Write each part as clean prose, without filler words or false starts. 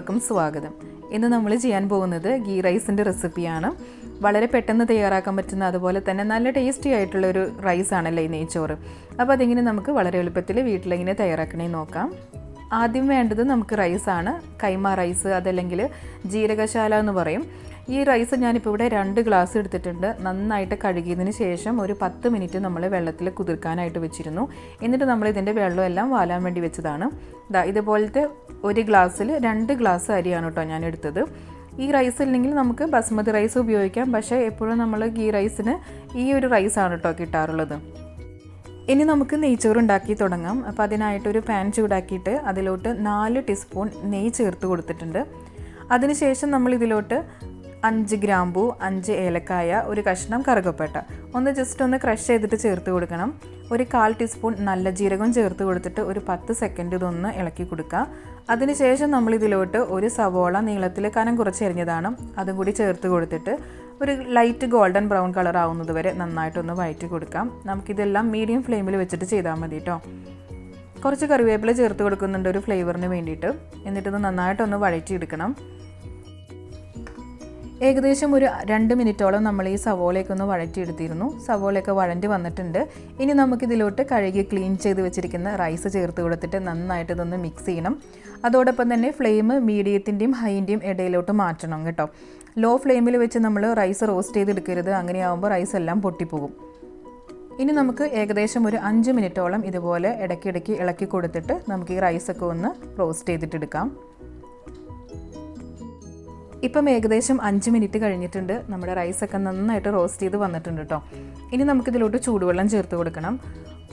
എല്ലാവർക്കും സ്വാഗതം. ഇന്ന് നമ്മൾ ചെയ്യാൻ പോകുന്നത് ഗീ റൈസിൻ്റെ റെസിപ്പിയാണ്. വളരെ പെട്ടെന്ന് തയ്യാറാക്കാൻ പറ്റുന്ന അതുപോലെ തന്നെ നല്ല ടേസ്റ്റി ആയിട്ടുള്ള ഒരു റൈസാണല്ലോ ഈ നെയ്ച്ചോറ്. അപ്പോൾ അതിങ്ങനെ നമുക്ക് വളരെ എളുപ്പത്തിൽ വീട്ടിലെങ്ങനെ തയ്യാറാക്കണേ നോക്കാം. ആദ്യം വേണ്ടത് നമുക്ക് റൈസാണ്. കൈമ റൈസ് അതല്ലെങ്കിൽ ജീരകശാല എന്ന് പറയും. ഈ റൈസ് ഞാനിപ്പോൾ ഇവിടെ 2 ഗ്ലാസ് എടുത്തിട്ടുണ്ട്. നന്നായിട്ട് കഴുകിയതിന് ശേഷം ഒരു 10 മിനിറ്റ് നമ്മൾ വെള്ളത്തിൽ കുതിർക്കാനായിട്ട് വെച്ചിരുന്നു. എന്നിട്ട് നമ്മൾ ഇതിൻ്റെ വെള്ളമെല്ലാം വാലാൻ വേണ്ടി വെച്ചതാണ്. ഇതുപോലത്തെ ഒരു ഗ്ലാസ്സിൽ 2 ഗ്ലാസ് അരിയാണ് കേട്ടോ ഞാൻ എടുത്തത്. ഈ റൈസ് ഇല്ലെങ്കിൽ നമുക്ക് ബസ്മതി റൈസ് ഉപയോഗിക്കാം. പക്ഷേ എപ്പോഴും നമ്മൾ ഗീ റൈസിന് ഈ ഒരു റൈസാണ് കേട്ടോ കിട്ടാറുള്ളത്. ഇനി നമുക്ക് നെയ്ച്ചോറ് ഉണ്ടാക്കി തുടങ്ങാം. അപ്പോൾ അതിനായിട്ടൊരു പാൻ ചൂടാക്കിയിട്ട് അതിലോട്ട് 4 ടീസ്പൂൺ നെയ്യ് ചേർത്ത് കൊടുത്തിട്ടുണ്ട്. അതിനുശേഷം നമ്മൾ ഇതിലോട്ട് 5 ഗ്രാമ്പൂ, 5 ഏലക്കായ, ഒരു കഷ്ണം കറുകപ്പട്ട ജസ്റ്റ് ഒന്ന് ക്രഷ് ചെയ്തിട്ട് ചേർത്ത് കൊടുക്കണം. ഒരു 1/4 ടീസ്പൂൺ നല്ല ജീരകം ചേർത്ത് കൊടുത്തിട്ട് ഒരു 10 സെക്കൻഡ് ഇതൊന്ന് ഇളക്കി കൊടുക്കുക. അതിനുശേഷം നമ്മൾ ഇതിലോട്ട് ഒരു സവോള നീളത്തിൽ കനം കുറച്ചെരിഞ്ഞതാണ് അതും കൂടി ചേർത്ത് കൊടുത്തിട്ട് ഒരു ലൈറ്റ് ഗോൾഡൻ ബ്രൗൺ കളർ ആവുന്നത് വരെ നന്നായിട്ടൊന്ന് വഴറ്റി കൊടുക്കാം. നമുക്കിതെല്ലാം മീഡിയം ഫ്ലെയിമിൽ വെച്ചിട്ട് ചെയ്താൽ മതി കേട്ടോ. കുറച്ച് കറിവേപ്പില ചേർത്ത് കൊടുക്കുന്നുണ്ട് ഒരു ഫ്ലേവറിന് വേണ്ടിയിട്ട്. എന്നിട്ടത് നന്നായിട്ടൊന്ന് വഴറ്റിയെടുക്കണം. ഏകദേശം ഒരു 2 മിനിറ്റോളം നമ്മൾ ഈ സവോളയൊക്കെ ഒന്ന് വഴറ്റിയെടുത്തിരുന്നു. സവോളയൊക്കെ വഴണ്ടി വന്നിട്ടുണ്ട്. ഇനി നമുക്കിതിലോട്ട് കഴുകി ക്ലീൻ ചെയ്ത് വെച്ചിരിക്കുന്ന റൈസ് ചേർത്ത് കൊടുത്തിട്ട് നന്നായിട്ട് ഇതൊന്ന് മിക്സ് ചെയ്യണം. അതോടൊപ്പം തന്നെ ഫ്ലെയിം മീഡിയത്തിൻ്റെയും ഹൈൻ്റെയും ഇടയിലോട്ട് മാറ്റണം കേട്ടോ. ലോ ഫ്ലെയിമിൽ വെച്ച് നമ്മൾ റൈസ് റോസ്റ്റ് ചെയ്തെടുക്കരുത്. അങ്ങനെയാകുമ്പോൾ റൈസ് എല്ലാം പൊട്ടിപ്പോകും. ഇനി നമുക്ക് ഏകദേശം ഒരു 5 മിനിറ്റോളം ഇതുപോലെ ഇടയ്ക്കിടയ്ക്ക് ഇളക്കി കൊടുത്തിട്ട് നമുക്ക് ഈ റൈസൊക്കെ ഒന്ന് റോസ്റ്റ് ചെയ്തിട്ടെടുക്കാം. ഇപ്പം ഏകദേശം 5 മിനിറ്റ് കഴിഞ്ഞിട്ടുണ്ട്. നമ്മുടെ റൈസൊക്കെ നന്നായിട്ട് റോസ്റ്റ് ചെയ്ത് വന്നിട്ടുണ്ട് കേട്ടോ. ഇനി നമുക്കിതിലോട്ട് ചൂടുവെള്ളം ചേർത്ത് കൊടുക്കണം.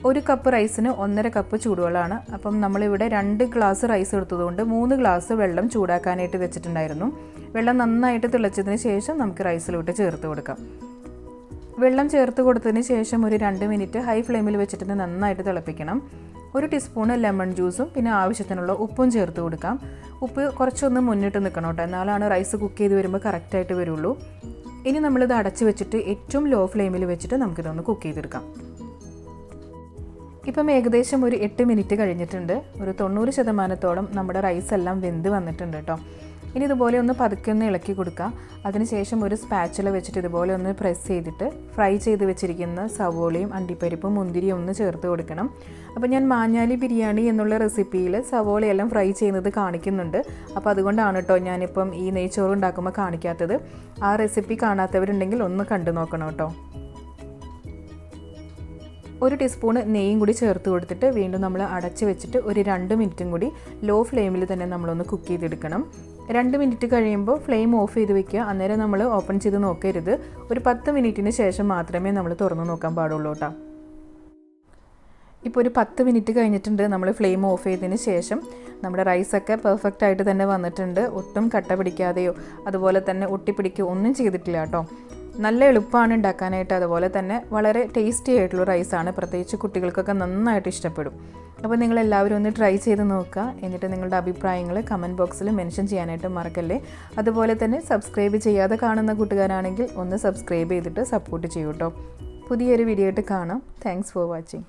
1 കപ്പ് റൈസിന് 1.5 കപ്പ് ചൂടുവെള്ളമാണ്. അപ്പം നമ്മളിവിടെ 2 ഗ്ലാസ് റൈസ് എടുത്തതുകൊണ്ട് 3 ഗ്ലാസ് വെള്ളം ചൂടാക്കാനായിട്ട് വെച്ചിട്ടുണ്ടായിരുന്നു. വെള്ളം നന്നായിട്ട് തിളച്ചതിന് ശേഷം നമുക്ക് റൈസിലോട്ട് ചേർത്ത് കൊടുക്കാം. വെള്ളം ചേർത്ത് കൊടുത്തതിന് ശേഷം ഒരു 2 മിനിറ്റ് ഹൈ ഫ്ലെയിമിൽ വെച്ചിട്ട് നന്നായിട്ട് തിളപ്പിക്കണം. 1 ടീസ്പൂണ് ലെമൺ ജ്യൂസും പിന്നെ ആവശ്യത്തിനുള്ള ഉപ്പും ചേർത്ത് കൊടുക്കാം. ഉപ്പ് കുറച്ചൊന്ന് മുന്നിട്ട് നിൽക്കണം കേട്ടോ, എന്നാലാണ് റൈസ് കുക്ക് ചെയ്ത് വരുമ്പോൾ കറക്റ്റായിട്ട് വരുള്ളൂ. ഇനി നമ്മളിത് അടച്ച് വെച്ചിട്ട് ഏറ്റവും ലോ ഫ്ലെയിമിൽ വെച്ചിട്ട് നമുക്കിതൊന്ന് കുക്ക് ചെയ്തെടുക്കാം. ഇപ്പം ഏകദേശം ഒരു 8 മിനിറ്റ് കഴിഞ്ഞിട്ടുണ്ട്. ഒരു 90% നമ്മുടെ റൈസ് എല്ലാം വെന്ത് വന്നിട്ടുണ്ട് കേട്ടോ. ഇനി ഇതുപോലെ ഒന്ന് പതുക്കെ ഒന്ന് ഇളക്കി കൊടുക്കുക. അതിനുശേഷം ഒരു സ്പാച്ചുല വെച്ചിട്ട് ഇതുപോലെ ഒന്ന് പ്രസ് ചെയ്തിട്ട് ഫ്രൈ ചെയ്ത് വെച്ചിരിക്കുന്ന സവോളയും അണ്ടിപ്പരിപ്പും മുന്തിരിയും ഒന്ന് ചേർത്ത് കൊടുക്കണം. അപ്പോൾ ഞാൻ മാഞ്ഞാലി ബിരിയാണി എന്നുള്ള റെസിപ്പിയിൽ സവോളയെല്ലാം ഫ്രൈ ചെയ്യുന്നത് കാണിക്കുന്നുണ്ട്. അപ്പോൾ അതുകൊണ്ടാണ് കേട്ടോ ഞാനിപ്പം ഈ നെയ്ച്ചോറ് ഉണ്ടാക്കുമ്പോൾ കാണിക്കാത്തത്. ആ റെസിപ്പി കാണാത്തവരുണ്ടെങ്കിൽ ഒന്ന് കണ്ടു നോക്കണം കേട്ടോ. 1 ടീസ്പൂണ് നെയ്യും കൂടി ചേർത്ത് കൊടുത്തിട്ട് വീണ്ടും നമ്മൾ അടച്ച് വെച്ചിട്ട് ഒരു 2 മിനിറ്റും കൂടി ലോ ഫ്ലെയിമിൽ തന്നെ നമ്മളൊന്ന് കുക്ക് ചെയ്തെടുക്കണം. 2 മിനിറ്റ് കഴിയുമ്പോൾ ഫ്ലെയിം ഓഫ് ചെയ്ത് വെക്കുക. അന്നേരം നമ്മൾ ഓപ്പൺ ചെയ്ത് നോക്കരുത്. ഒരു 10 മിനിറ്റിന് ശേഷം മാത്രമേ നമ്മൾ തുറന്ന് നോക്കാൻ പാടുള്ളൂ കേട്ടോ. ഇപ്പോൾ ഒരു 10 മിനിറ്റ് കഴിഞ്ഞിട്ടുണ്ട്. നമ്മൾ ഫ്ലെയിം ഓഫ് ചെയ്തതിന് ശേഷം നമ്മുടെ റൈസൊക്കെ പെർഫെക്റ്റ് ആയിട്ട് തന്നെ വന്നിട്ടുണ്ട്. ഒട്ടും കട്ട പിടിക്കാതെയോ അതുപോലെ തന്നെ ഒട്ടിപ്പിടിക്കുകയോ ഒന്നും ചെയ്തിട്ടില്ല കേട്ടോ. നല്ല എളുപ്പമാണ് ഉണ്ടാക്കാനായിട്ട്. അതുപോലെ തന്നെ വളരെ ടേസ്റ്റി ആയിട്ടുള്ള റൈസാണ്. പ്രത്യേകിച്ച് കുട്ടികൾക്കൊക്കെ നന്നായിട്ട് ഇഷ്ടപ്പെടും. അപ്പോൾ നിങ്ങളെല്ലാവരും ഒന്ന് ട്രൈ ചെയ്ത് നോക്കുക. എന്നിട്ട് നിങ്ങളുടെ അഭിപ്രായങ്ങൾ കമൻറ്റ് ബോക്സിൽ മെൻഷൻ ചെയ്യാനായിട്ട് മറക്കല്ലേ. അതുപോലെ തന്നെ സബ്സ്ക്രൈബ് ചെയ്യാതെ കാണുന്ന കൂട്ടുകാരാണെങ്കിൽ ഒന്ന് സബ്സ്ക്രൈബ് ചെയ്തിട്ട് സപ്പോർട്ട് ചെയ്യൂ കേട്ടോ. പുതിയൊരു വീഡിയോ ആയിട്ട് കാണാം. Thanks for watching.